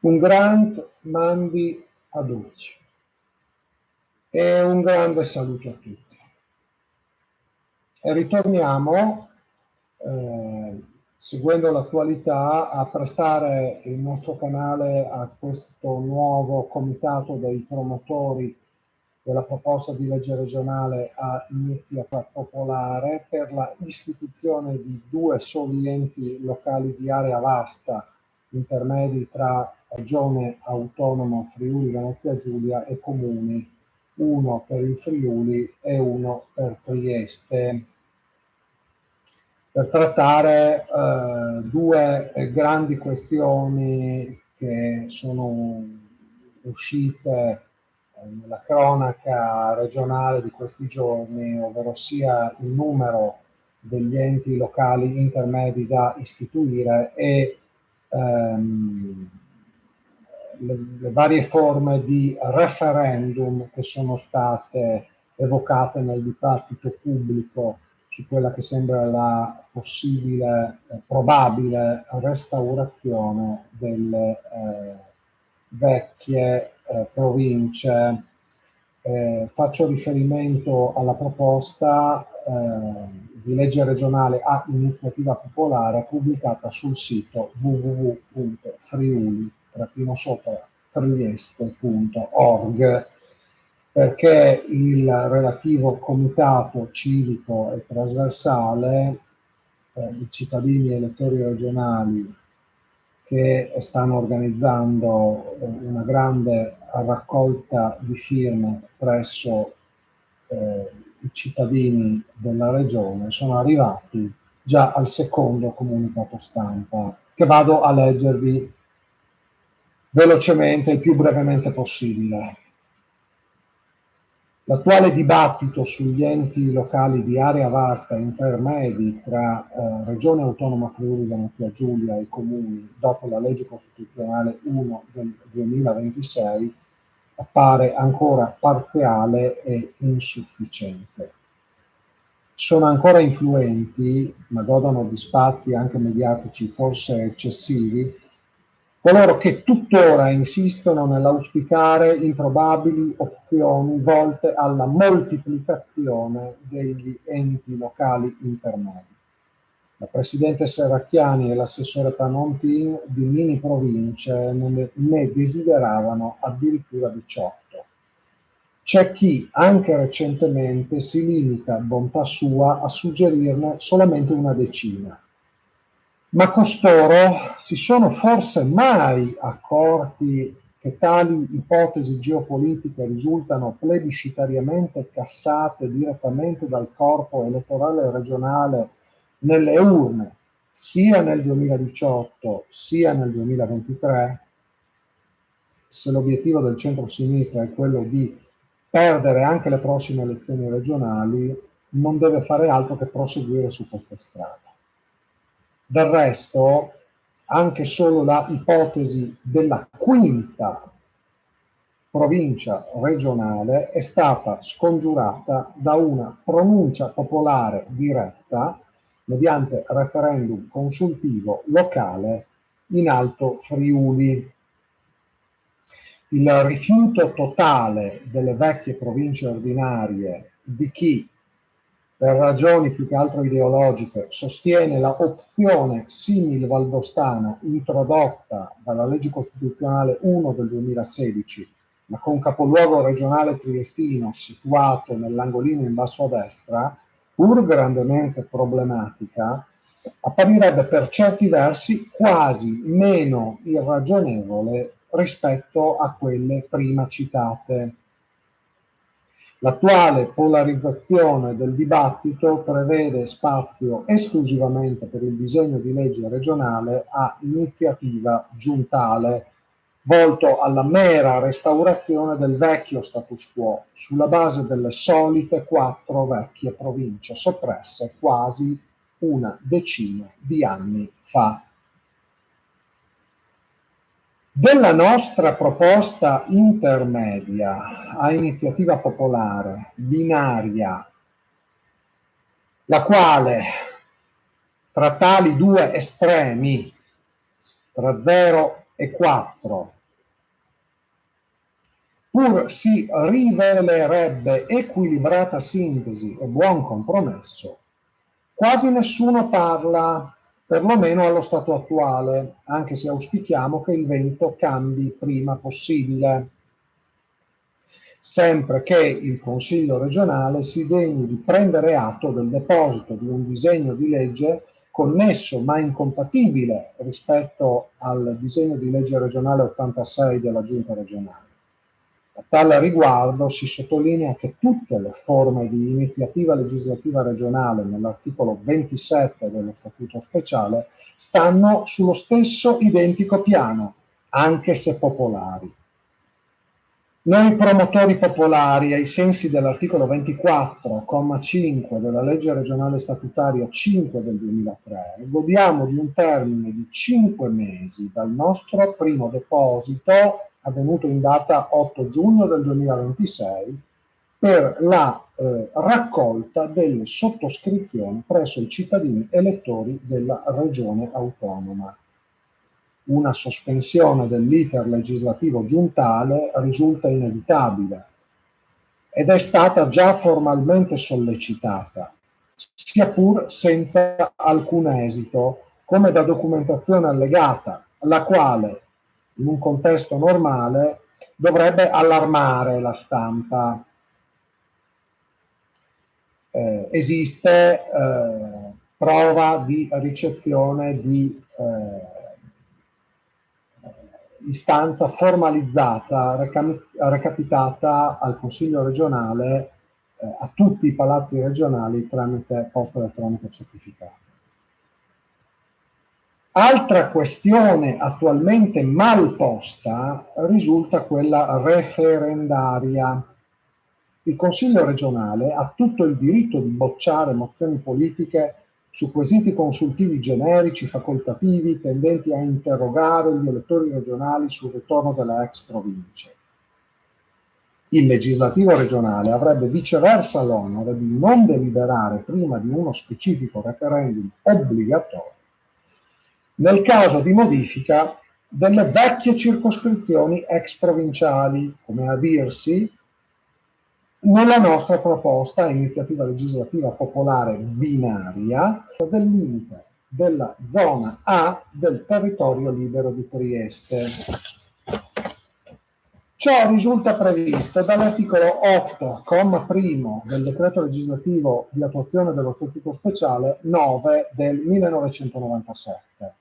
Un grande mandi a tutti e un grande saluto a tutti. E ritorniamo, seguendo l'attualità, a prestare il nostro canale a questo nuovo comitato dei promotori della proposta di legge regionale a iniziativa popolare per la istituzione di due soli enti locali di area vasta, intermedi tra Regione Autonoma Friuli Venezia Giulia e comuni, uno per il Friuli e uno per Trieste, per trattare due grandi questioni che sono uscite nella cronaca regionale di questi giorni, ovvero sia il numero degli enti locali intermedi da istituire e le varie forme di referendum che sono state evocate nel dibattito pubblico su quella che sembra la possibile, probabile restaurazione delle vecchie province. Faccio riferimento alla proposta di legge regionale a iniziativa popolare pubblicata sul sito www.friuli-trieste.org, perché il relativo comitato civico e trasversale di cittadini elettori regionali che stanno organizzando una grande raccolta di firme presso i cittadini della regione sono arrivati già al secondo comunicato stampa, che vado a leggervi velocemente, il più brevemente possibile. L'attuale dibattito sugli enti locali di area vasta intermedi tra Regione Autonoma Friuli Venezia Giulia e Comuni dopo la legge costituzionale 1 del 2026 appare ancora parziale e insufficiente. Sono ancora influenti, ma godono di spazi anche mediatici forse eccessivi, coloro che tuttora insistono nell'auspicare improbabili opzioni volte alla moltiplicazione degli enti locali intermedi. La Presidente Serracchiani e l'assessore Panontin di mini province ne desideravano addirittura 18. C'è chi anche recentemente si limita, bontà sua, a suggerirne solamente una decina. Ma costoro si sono forse mai accorti che tali ipotesi geopolitiche risultano plebiscitariamente cassate direttamente dal corpo elettorale regionale nelle urne, sia nel 2018 sia nel 2023? Se l'obiettivo del centro-sinistra è quello di perdere anche le prossime elezioni regionali, non deve fare altro che proseguire su questa strada. Del resto, anche solo la ipotesi della quinta provincia regionale è stata scongiurata da una pronuncia popolare diretta mediante referendum consultivo locale in Alto Friuli. Il rifiuto totale delle vecchie province ordinarie di chi, per ragioni più che altro ideologiche, sostiene la opzione simil valdostana introdotta dalla legge costituzionale 1 del 2016, ma con capoluogo regionale triestino situato nell'angolino in basso a destra, pur grandemente problematica, apparirebbe per certi versi quasi meno irragionevole rispetto a quelle prima citate. L'attuale polarizzazione del dibattito prevede spazio esclusivamente per il disegno di legge regionale a iniziativa giuntale, volto alla mera restaurazione del vecchio status quo, sulla base delle solite 4 vecchie province soppresse quasi una decina di anni fa. Della nostra proposta intermedia a iniziativa popolare, binaria, la quale tra tali due estremi, tra 0 e 4, pur si rivelerebbe equilibrata sintesi e buon compromesso, quasi nessuno parla, perlomeno allo stato attuale, anche se auspichiamo che il vento cambi prima possibile, sempre che il Consiglio regionale si degni di prendere atto del deposito di un disegno di legge connesso ma incompatibile rispetto al disegno di legge regionale 86 della Giunta regionale. A tale riguardo si sottolinea che tutte le forme di iniziativa legislativa regionale nell'articolo 27 dello Statuto speciale stanno sullo stesso identico piano, anche se popolari. Noi promotori popolari, ai sensi dell'articolo 24,5 della legge regionale statutaria 5 del 2003, godiamo di un termine di 5 mesi dal nostro primo deposito, avvenuto in data 8 giugno del 2026, per la raccolta delle sottoscrizioni presso i cittadini elettori della regione autonoma. Una sospensione dell'iter legislativo giuntale risulta inevitabile ed è stata già formalmente sollecitata, sia pur senza alcun esito, come da documentazione allegata, la quale, in un contesto normale, dovrebbe allarmare la stampa. Esiste prova di ricezione di istanza formalizzata recapitata al Consiglio regionale a tutti i palazzi regionali tramite posta elettronica certificata. Altra questione attualmente mal posta risulta quella referendaria. Il Consiglio regionale ha tutto il diritto di bocciare mozioni politiche su quesiti consultivi generici, facoltativi, tendenti a interrogare gli elettori regionali sul ritorno delle ex province. Il legislativo regionale avrebbe viceversa l'onere di non deliberare prima di uno specifico referendum obbligatorio nel caso di modifica delle vecchie circoscrizioni ex provinciali, come a dirsi nella nostra proposta a iniziativa legislativa popolare binaria del limite della zona A del territorio libero di Trieste. Ciò risulta previsto dall'articolo 8, comma primo del decreto legislativo di attuazione dello Statuto speciale 9 del 1997.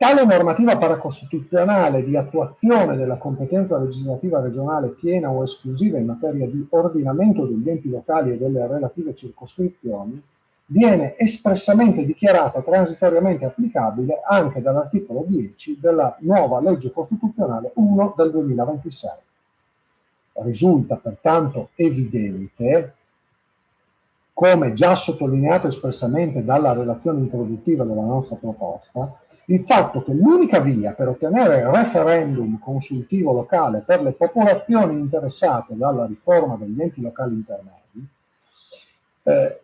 Tale normativa paracostituzionale di attuazione della competenza legislativa regionale piena o esclusiva in materia di ordinamento degli enti locali e delle relative circoscrizioni viene espressamente dichiarata transitoriamente applicabile anche dall'articolo 10 della nuova legge costituzionale 1 del 2026. Risulta pertanto evidente, come già sottolineato espressamente dalla relazione introduttiva della nostra proposta, il fatto che l'unica via per ottenere il referendum consultivo locale per le popolazioni interessate dalla riforma degli enti locali intermedi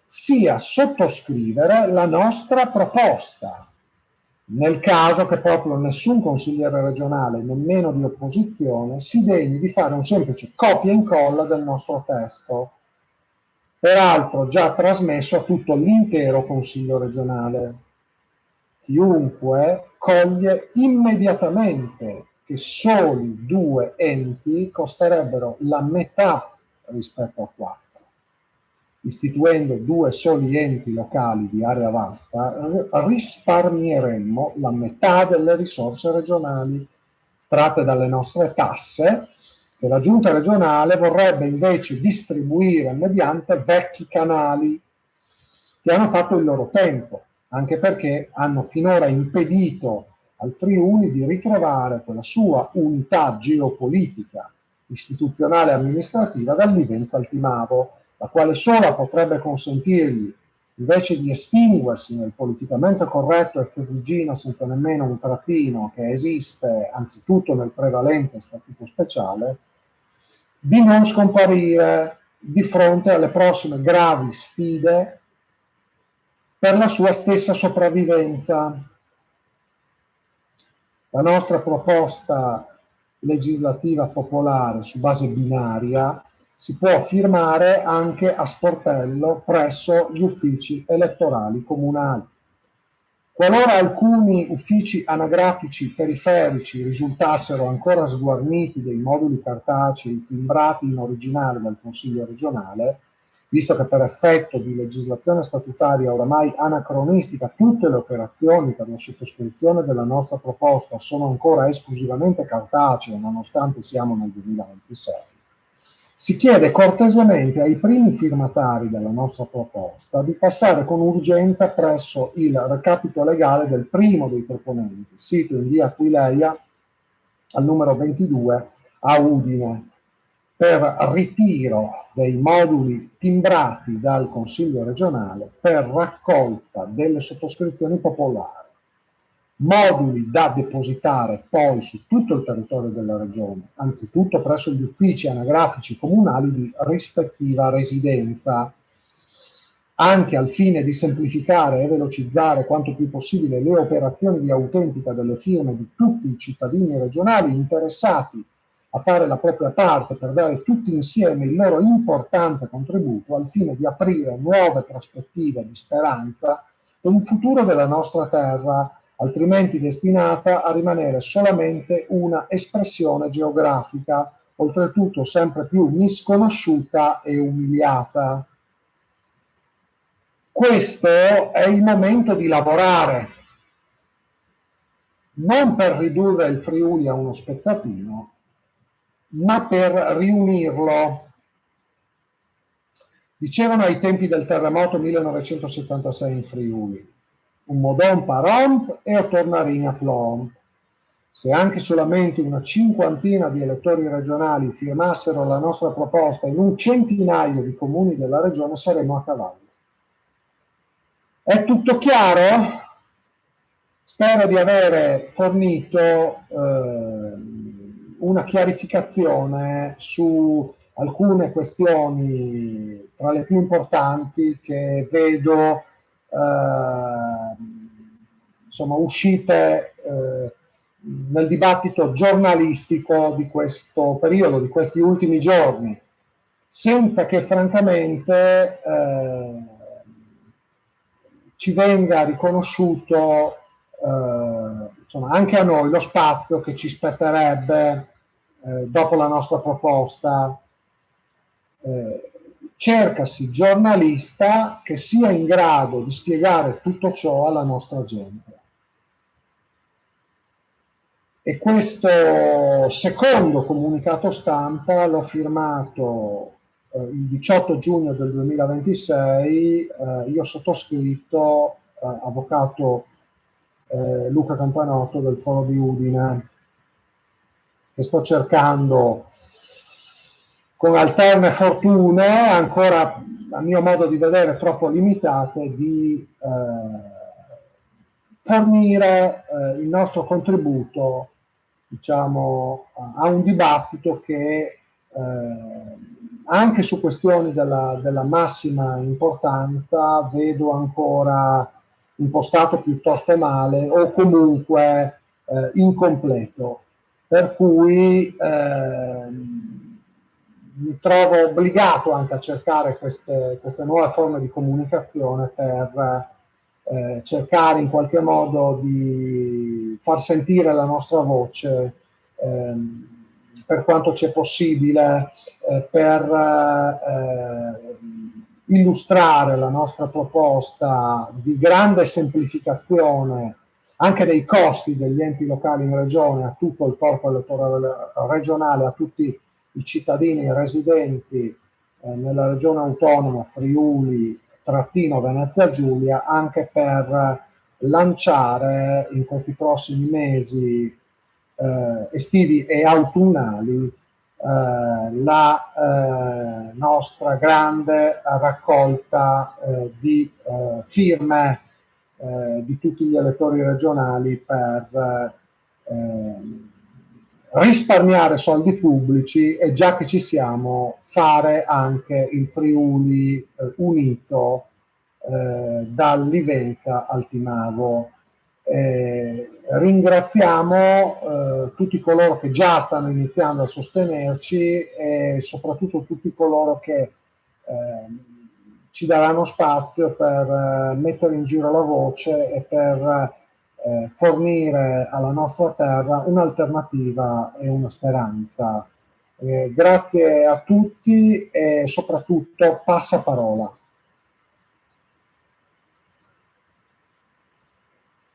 sia sottoscrivere la nostra proposta, nel caso che proprio nessun consigliere regionale, nemmeno di opposizione, si degni di fare un semplice copia e incolla del nostro testo, peraltro già trasmesso a tutto l'intero Consiglio regionale. Chiunque coglie immediatamente che soli 2 enti costerebbero la metà rispetto a 4. Istituendo 2 soli enti locali di area vasta, risparmieremmo la metà delle risorse regionali tratte dalle nostre tasse, che la Giunta regionale vorrebbe invece distribuire mediante vecchi canali che hanno fatto il loro tempo, anche perché hanno finora impedito al Friuli di ritrovare quella sua unità geopolitica, istituzionale e amministrativa dall'Ivenza al Timavo, la quale sola potrebbe consentirgli, invece di estinguersi nel politicamente corretto e ferrigino senza nemmeno un trattino che esiste anzitutto nel prevalente statuto speciale, di non scomparire di fronte alle prossime gravi sfide per la sua stessa sopravvivenza. La nostra proposta legislativa popolare su base binaria si può firmare anche a sportello presso gli uffici elettorali comunali. Qualora alcuni uffici anagrafici periferici risultassero ancora sguarniti dei moduli cartacei timbrati in originale dal Consiglio regionale, visto che per effetto di legislazione statutaria oramai anacronistica tutte le operazioni per la sottoscrizione della nostra proposta sono ancora esclusivamente cartacee, nonostante siamo nel 2026, si chiede cortesemente ai primi firmatari della nostra proposta di passare con urgenza presso il recapito legale del primo dei proponenti, sito in via Aquileia al numero 22 a Udine, per ritiro dei moduli timbrati dal Consiglio regionale per raccolta delle sottoscrizioni popolari. Moduli da depositare poi su tutto il territorio della regione, anzitutto presso gli uffici anagrafici comunali di rispettiva residenza, anche al fine di semplificare e velocizzare quanto più possibile le operazioni di autentica delle firme di tutti i cittadini regionali interessati a fare la propria parte per dare tutti insieme il loro importante contributo al fine di aprire nuove prospettive di speranza per il futuro della nostra terra, altrimenti destinata a rimanere solamente una espressione geografica, oltretutto sempre più misconosciuta e umiliata. Questo è il momento di lavorare, non per ridurre il Friuli a uno spezzatino, ma per riunirlo. Dicevano ai tempi del terremoto 1976 in Friuli: un modon paromp e o tornarin a plomb. Se anche solamente una cinquantina di elettori regionali firmassero la nostra proposta in un centinaio di comuni della regione, saremmo a cavallo. È tutto chiaro? Spero di avere fornito una chiarificazione su alcune questioni tra le più importanti che vedo insomma uscite nel dibattito giornalistico di questo periodo, di questi ultimi giorni, senza che francamente ci venga riconosciuto insomma, anche a noi lo spazio che ci spetterebbe dopo la nostra proposta. Cercasi giornalista che sia in grado di spiegare tutto ciò alla nostra gente. E questo secondo comunicato stampa l'ho firmato il 18 giugno del 2026, io sottoscritto, avvocato Luca Campanotto del Foro di Udine, che sto cercando con alterne fortune, ancora a mio modo di vedere troppo limitate, di fornire il nostro contributo, diciamo, a un dibattito che anche su questioni della massima importanza vedo ancora impostato piuttosto male o comunque incompleto, per cui mi trovo obbligato anche a cercare queste nuove forme di comunicazione per cercare in qualche modo di far sentire la nostra voce per quanto c'è possibile, per illustrare la nostra proposta di grande semplificazione anche dei costi degli enti locali in regione a tutto il corpo elettorale regionale, a tutti i cittadini residenti nella regione autonoma Friuli-Venezia Giulia, anche per lanciare in questi prossimi mesi estivi e autunnali la nostra grande raccolta di firme di tutti gli elettori regionali per risparmiare soldi pubblici e, già che ci siamo, fare anche il Friuli unito dal Livenza al Timavo. Ringraziamo tutti coloro che già stanno iniziando a sostenerci e soprattutto tutti coloro che ci daranno spazio per mettere in giro la voce e per fornire alla nostra terra un'alternativa e una speranza. Grazie a tutti e soprattutto passaparola.